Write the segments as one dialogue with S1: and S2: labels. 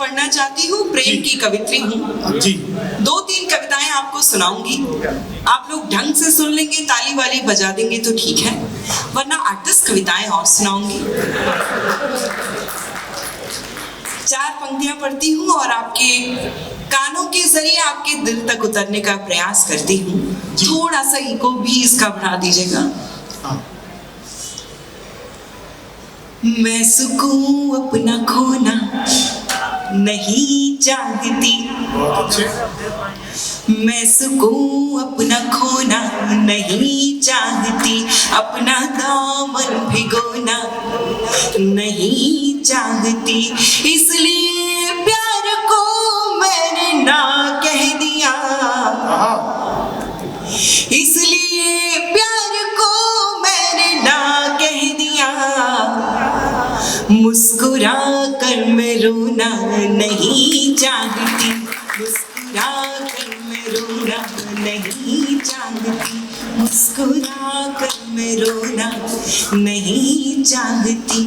S1: पढ़ना चाहती हूँ, प्रेम की कवित्री हूँ
S2: जी।
S1: 2-3 कविताएं आपको सुनाऊंगी, आप लोग ढंग से सुन लेंगे, ताली वाली बजा देंगे तो ठीक है, वरना 8-10 कविताएं और सुनाऊंगी। 4 पंक्तियां पढ़ती हूँ और आपके कानों के जरिए आपके दिल तक उतरने का प्रयास करती हूँ। थोड़ा सा इको भी इसका बढ़ा दीजिएगा। मैं सुकून अपना खोना नहीं चाहती, मैं सुकून अपना खोना नहीं चाहती, अपना दामन भिगोना नहीं चाहती, इसलिए प्यार को मैंने ना कह दिया, इसलिए प्यार को मैंने ना कह दिया, मुस्कुरा कर मैं रोना नहीं चाहती, मुस्कुरा कर मैं रोना नहीं चाहती, मुस्कुरा कर मैं रोना नहीं चाहती।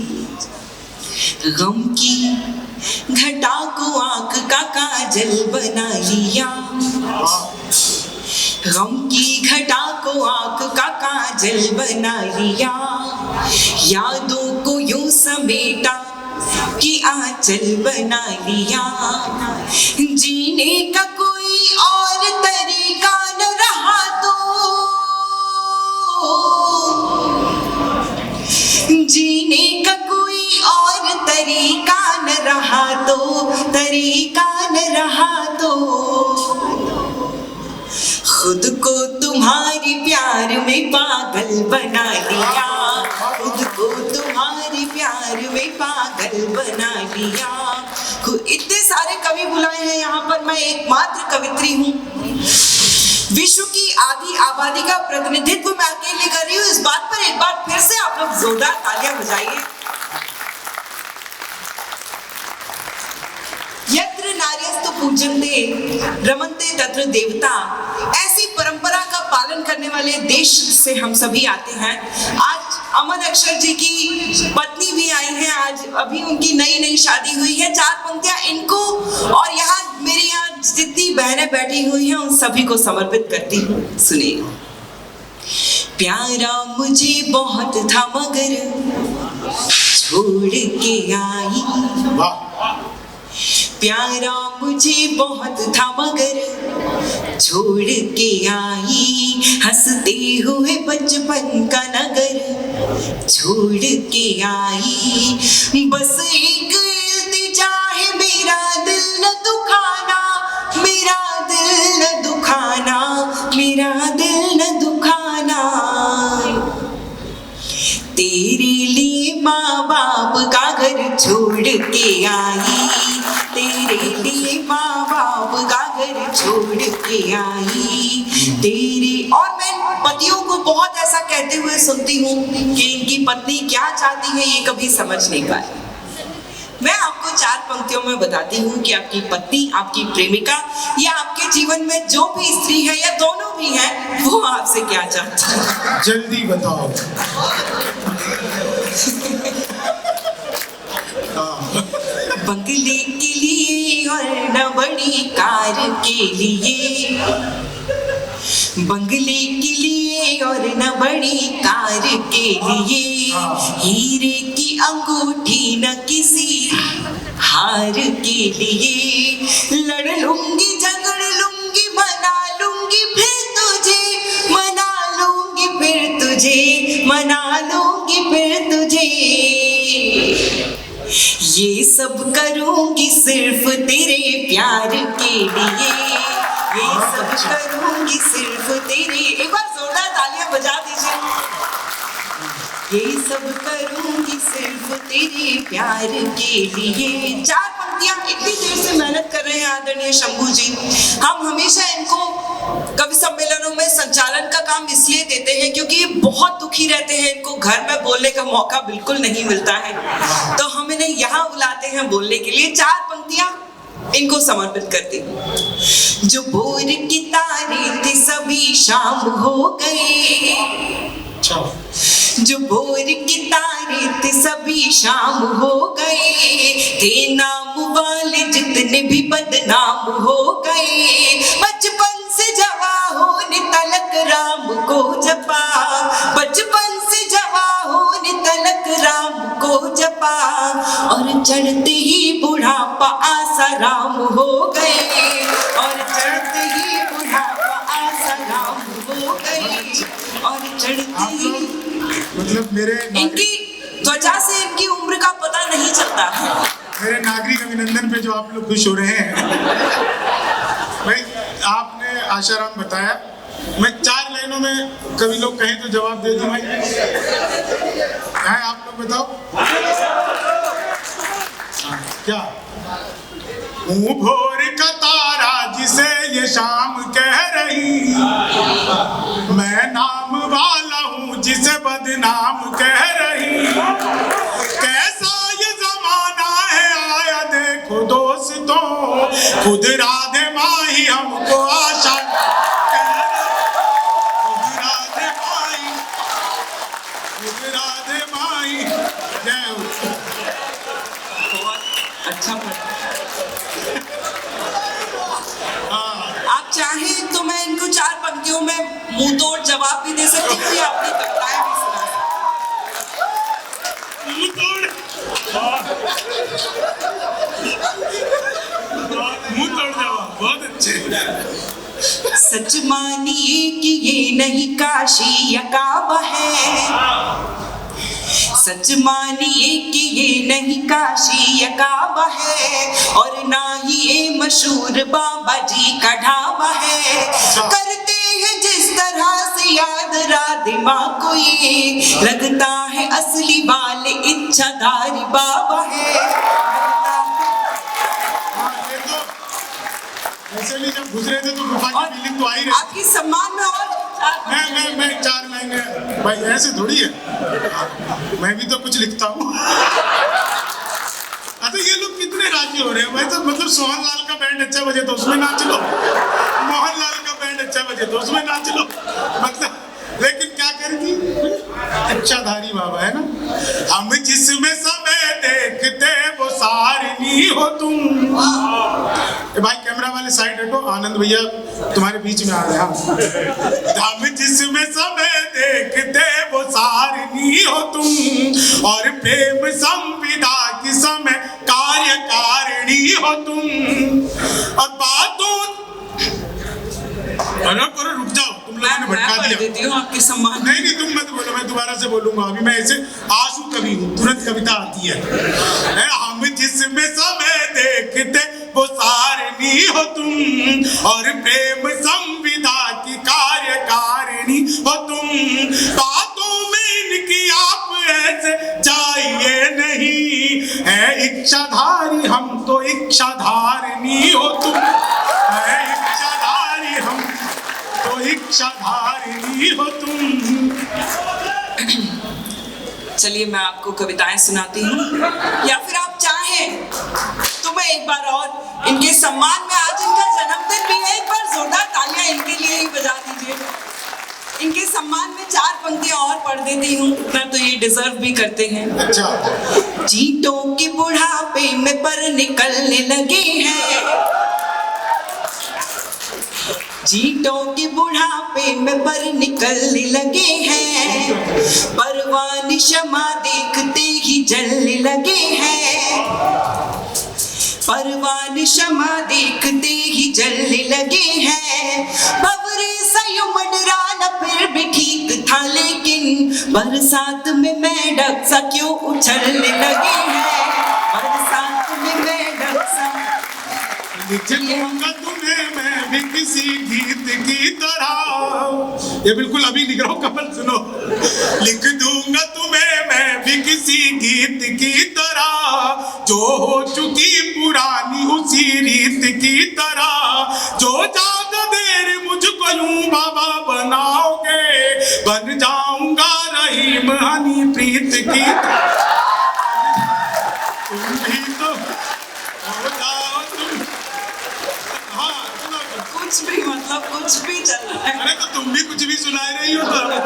S1: गम की घटा को आंख का काजल बना लिया, गम की घटा को आंख का काजल बना लिया, यादों को यूं समेटा कि आंचल बना लिया, जीने का कोई और तरीका न रहा तो, जीने का कोई और तरीका न रहा तो, तरीका न रहा तो, खुद को तुम्हारी प्यार में पागल बना लिया, खुद को तुम्हारे प्यार में पागल बना लिया। इतने सारे कवि बुलाए हैं यहाँ पर, मैं एकमात्र कवित्री हूँ। विश्व की आधी आबादी का प्रतिनिधित्व मैं अकेले कर रही हूँ। इस बात पर एक बार फिर से आप लोग जोरदार तालियां बजाइए। यत्र नार्यस्तु पूज्यन्ते रमन्ते तत्र देवता, ऐसी परंपरा का पालन करने वाले देश से हम सभी आते हैं। आज अमन अक्षर जी की पत्नी भी आई हैं, आज अभी उनकी नई शादी हुई है। 4 पंक्तियां इनको और यहाँ मेरी यहाँ जितनी बहनें बैठी हुई हैं उन सभी को समर्पित करती हूँ। सुनिए। प्यारा मुझे बहुत था मगर छोड़ के आई, प्यारा मुझे बहुत था मगर छोड़ के आई, हंसते हुए बचपन का नगर छोड़ के आई, बस एक इल्तिजा है मेरा दिल न दुखाना, मेरा दिल न दुखाना, मेरा दिल न दुखाना, तेरे लिए माँ बाप का घर छोड़ के आई, तेरे लिए माँ बाप का घर छोड़ के आई, तेरे। और मैं पतियों को बहुत ऐसा कहते हुए सुनती हूँ कि इनकी पत्नी क्या चाहती है ये कभी समझ नहीं पाए। मैं आपको 4 पंक्तियों में बताती हूँ कि आपकी पत्नी, आपकी प्रेमिका या आपके जीवन में जो भी स्त्री है या दोनों भी हैं, वो आपसे क्या चाहती है।
S2: जल्दी बताओ।
S1: बंगले के लिए और न बड़ी कार के लिए, बंगले के लिए और न बड़ी कार के लिए, हीरे की अंगूठी न किसी हार के लिए, लड़ लूंगी झगड़ लूंगी मना लूंगी फिर तुझे, मना लूंगी फिर तुझे, मना लूंगी फिर तुझे, ये सब करूंगी सिर्फ तेरे प्यार के लिए, ये सब करूंगी सिर्फ तेरे। एक बार जोरदार तालियां बजा दीजिए। ये सब करूंगी सिर्फ तेरे प्यार के लिए। 4 पंक्तियां इतनी देर से मेहनत कर रहे हैं आदरणीय शंभू जी। हम हमेशा इनको कवि सम्मेलनों में संचालन का काम इसलिए देते हैं क्योंकि ये बहुत दुखी रहते हैं, इनको घर में बोलने का मौका बिल्कुल नहीं मिलता है, तो हम इन्हें यहाँ बुलाते हैं बोलने के लिए। 4 पंक्तियां इनको समर्पित करती हूँ। जो भोर की तारे थे सभी शाम हो गए, जो भोर की तारे थे सभी शाम हो गए, थे नाम वाले जितने भी बदनाम हो गए, बचपन से जवा होने तलक राम को जपा, बचपन से जवा होने तलक राम को जपा, और चढ़ते ही बुढ़ापा आसाराम हो गए, और चढ़ते ही बुढ़ापा आसाराम हो गए, और चढ़ते ही
S2: मतलब मेरे
S1: इनकी त्वचा से इनकी उम्र का पता नहीं चलता।
S2: मेरे नागरिक अभिनंदन पे जो आप लोग खुश हो रहे हैं भाई, आपने आशाराम बताया, मैं 4 लाइनों में कभी लोग कहें तो जवाब दे दूं भाई। है आप लोग बताओ क्या? हूँ भोर का तारा जिसे ये शाम कह रही, मैं नाम वाला हूँ जिसे बदनाम कह रही, कैसा ये जमाना है आया देखो दोस्तों, खुद राधे माही हमको आशा, खुद राधे माही, खुद राधे माही। जय हो।
S1: अच्छा आप चाहें तो मैं इनको 4 पंक्तियों में मुंह तोड़ जवाब भी दे सकती हूँ या अपनी कविताएं भी सुना
S2: मुंह तोड़ जवाब बहुत अच्छे।
S1: सच मानिए कि ये नहीं काशी या काबा है, सच मानिए कि ये नहीं काशी या काबा है, और ना ही ये मशहूर बाबा जी का ढाबा है, करते हैं जिस तरह से याद राधे माँ को, ये लगता है असली वाले इच्छाधारी बाबा है।
S2: ऐसे भी जब गुजरे थे तो गुफा की फीलिंग तो आई रही।
S1: आपकी सम्मान में और
S2: मैं 4 लाइनें भाई, ऐसे थोड़ी है, मैं भी तो कुछ लिखता हूँ। अच्छा ये लोग कितने राजी हो रहे हैं भाई, तो मतलब सोहन लाल का बैंड अच्छा बजे तो उसमें नाच लो, मोहन लाल का बैंड अच्छा बजे तो उसमें नाच लो, मतलब लेकिन क्या करेगी, इच्छाधारी बाबा है ना। हम जिसमें समय देखते वो सारनी हो तुम। भाई कैमरा वाले साइड हटो, आनंद भैया तुम्हारे बीच में आ रहे हैं। हम जिसमें समय देखते वो सारनी हो तुम, और प्रेम संविदा की समय कार्यकारिणी हो तुम। और बातों रुक जाओ, तुम लोगों ने भटका दिया।
S1: देती हूँ आपके सम्मान।
S2: नहीं तुम मत बोलो, मैं दोबारा से बोलूंगा। अभी मैं ऐसे आंसू कवि हूँ, तुरंत कविता आती है। हम जिसमें समय देखते वो सारनी हो तुम, और प्रेम संविदा की कार्यकारिणी हो तुम। बातों में इनकी आप ऐसे चाहिए नहीं, है इच्छाधारी हम तो इच्छाधारिणी हो तुम, है इच्छाधारी हम तो इच्छाधारिणी हो तुम।
S1: चलिए मैं आपको कविताएं सुनाती हूँ, या फिर आप चाहें तो मैं एक बार और इनके सम्मान में, आज इनका जन्मदिन भी है, एक बार जोरदार तालियां इनके लिए ही बजा दीजिए। इनके सम्मान में 4 पंक्तियां और पढ़ देती हूँ, उतना तो ये डिजर्व भी करते हैं।
S2: अच्छा।
S1: चींटों के बुढ़ापे में पर निकलने लगे हैं, चींटों के बुढ़ापे में पर निकलने लगे हैं, परवान शमा देखते ही जलने लगे हैं, परवान शमा देखते ही जलने लगे हैं। बवरे सयुमन राना फिर भी ठीक था, लेकिन बरसात में मेंढक सा क्यों उछलने लगे हैं, बरसात में मेंढक सा।
S2: लिख दूंगा तुम्हें मैं भी किसी गीत की तरह, ये बिल्कुल अभी लिख रहा हूँ, कमल सुनो। लिख दूंगा तुम्हें मैं भी किसी गीत की तरह, जो हो चुकी पुरानी उसी रीत की तरह। जो ज्यादा देर मुझको यूं बाबा बनाओगे, बन जाऊंगा रहीम हनी प्रीत की तरह। तुम भी तो हो जाओ तुम।
S1: कुछ भी मतलब कुछ भी चल रहा है।
S2: अरे तो तुम भी कुछ भी सुना रही हो तो।
S1: मैं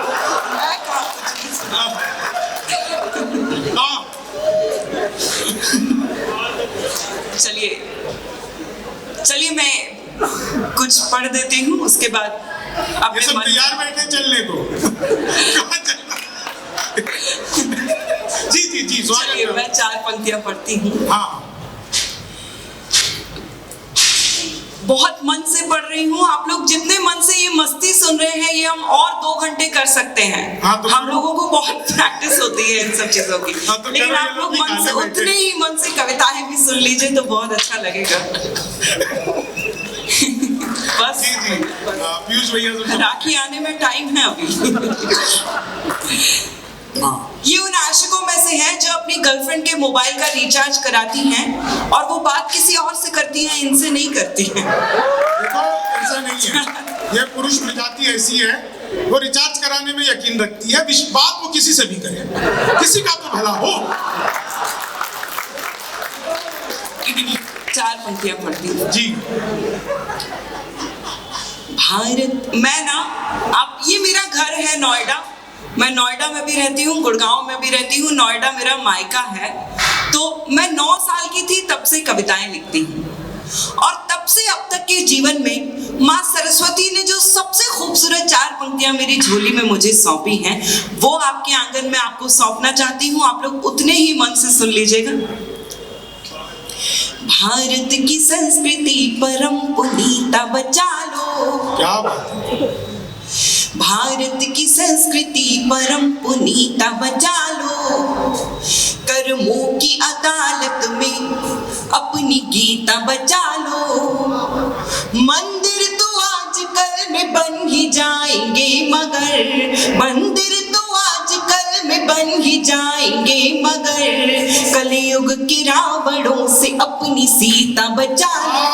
S1: कहाँ कुछ भी सुना। चलिए मैं कुछ पढ़ देती हूँ, उसके बाद
S2: ये
S1: अपने
S2: सब
S1: मन
S2: तैयार बैठे चलने को। कहाँ चलना? जी स्वागत
S1: चलिए
S2: है।
S1: मैं 4 पंक्तियां पढ़ती हूँ।
S2: हाँ
S1: बहुत मन से पढ़ रही हूँ। आप लोग जितने मन से ये मस्ती सुन रहे हैं, ये हम और 2 घंटे कर सकते हैं।
S2: हाँ, तो
S1: हम लोगों को बहुत प्रैक्टिस होती है इन सब चीजों की।
S2: हाँ, तो
S1: लेकिन
S2: करो,
S1: आप
S2: ये
S1: लोग
S2: लोग
S1: मन से
S2: भी गाने
S1: उतने ही मन से कविताएं भी सुन लीजिए तो बहुत अच्छा लगेगा। बस
S2: जी पीयूष भैया तो
S1: राखी आने में टाइम है अभी। ये उन आशिकों में से हैं जो अपनी गर्लफ्रेंड के मोबाइल का रिचार्ज कराती हैं और वो बात किसी और से करती हैं, इनसे नहीं करती हैं।
S2: देखो ऐसा नहीं है, ये पुरुष प्रजाति ऐसी है, वो रिचार्ज कराने में यकीन रखती है, बात वो किसी से भी करे, किसी का तो भला हो।
S1: 4 पंक्तियां पढ़ती हूँ।
S2: जी
S1: भारत, मैं ना, आप, ये मेरा घर है नोएडा। मैं नोएडा में भी रहती हूँ, गुड़गांव में भी रहती हूँ। नोएडा मेरा मायका है। तो मैं 9 साल की थी तब से कविताएं लिखती हूँ, और तब से अब तक के जीवन में माँ सरस्वती ने जो सबसे खूबसूरत 4 पंक्तियां मेरी झोली में मुझे सौंपी हैं, वो आपके आंगन में आपको सौंपना चाहती हूँ। आप लोग उतने ही मन से सुन लीजिएगा। भारत की संस्कृति परम पुनीता बचा लो।
S2: क्या बात है।
S1: भारत की संस्कृति परम पुनीता बचा लो। कर्मों की अदालत में अपनी गीता बचा लो। मंदिर तो आजकल में बन ही जाएंगे, मगर मंदिर तो आजकल में बन ही जाएंगे, मगर कलयुग के रावणों से अपनी सीता बचा लो।